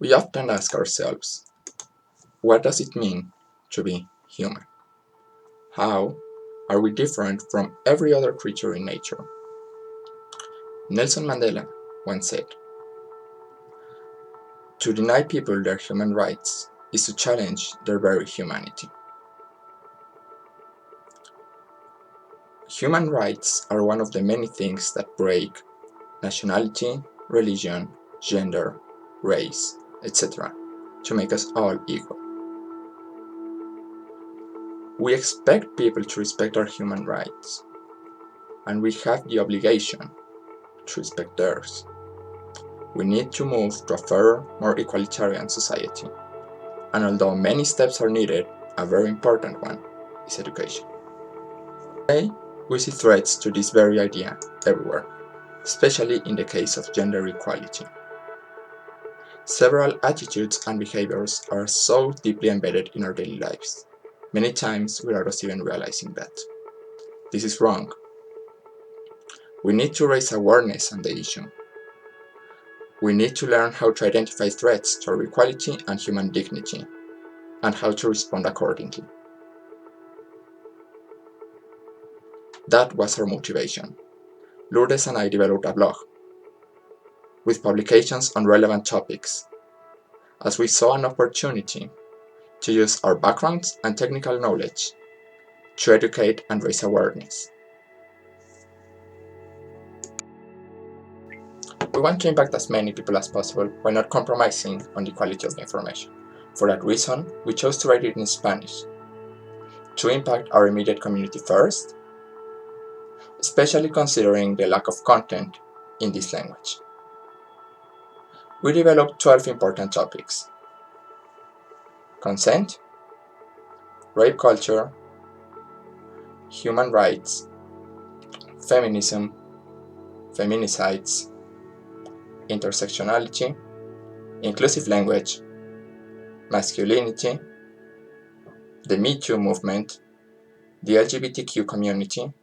We often ask ourselves, what does it mean to be human? How are we different from every other creature in nature? Nelson Mandela once said, "To deny people their human rights is to challenge their very humanity." Human rights are one of the many things that break nationality, religion, gender, race, etc. to make us all equal. We expect people to respect our human rights, and we have the obligation to respect theirs. We need to move to a fairer, more egalitarian society. And although many steps are needed, a very important one is education. Today, we see threats to this very idea everywhere, especially in the case of gender equality. Several attitudes and behaviors are so deeply embedded in our daily lives, many times without us even realizing that. This is wrong. We need to raise awareness on the issue. We need to learn how to identify threats to our equality and human dignity, and how to respond accordingly. That was our motivation. Lourdes and I developed a blog with publications on relevant topics, as we saw an opportunity to use our backgrounds and technical knowledge to educate and raise awareness. We want to impact as many people as possible while not compromising on the quality of the information. For that reason, we chose to write it in Spanish, to impact our immediate community first, especially considering the lack of content in this language. We developed 12 important topics: consent, rape culture, human rights, feminism, feminicides, intersectionality, inclusive language, masculinity, the Me Too movement, the LGBTQ community,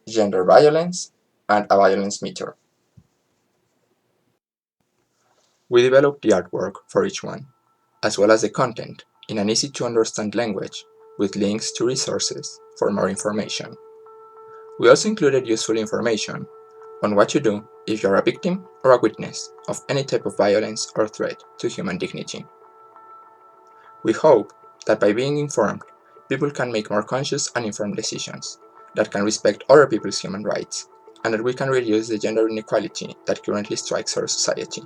gender violence, and a violence meter. We developed the artwork for each one, as well as the content, in an easy-to-understand language with links to resources for more information. We also included useful information on what to do if you're a victim or a witness of any type of violence or threat to human dignity. We hope that by being informed, people can make more conscious and informed decisions that can respect other people's human rights, and that we can reduce the gender inequality that currently strikes our society.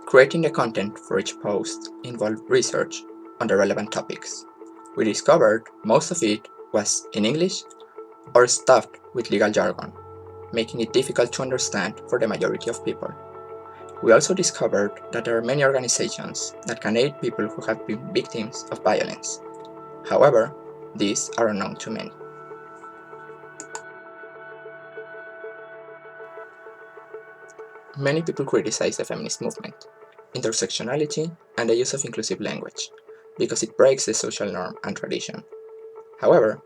Creating the content for each post involved research on the relevant topics. We discovered most of it was in English or stuffed with legal jargon, making it difficult to understand for the majority of people. We also discovered that there are many organizations that can aid people who have been victims of violence. However, these are unknown to many. Many people criticize the feminist movement, intersectionality, and the use of inclusive language, because it breaks the social norm and tradition. However,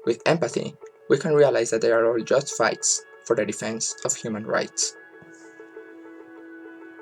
with empathy, we can realize that they are all just fights for the defense of human rights.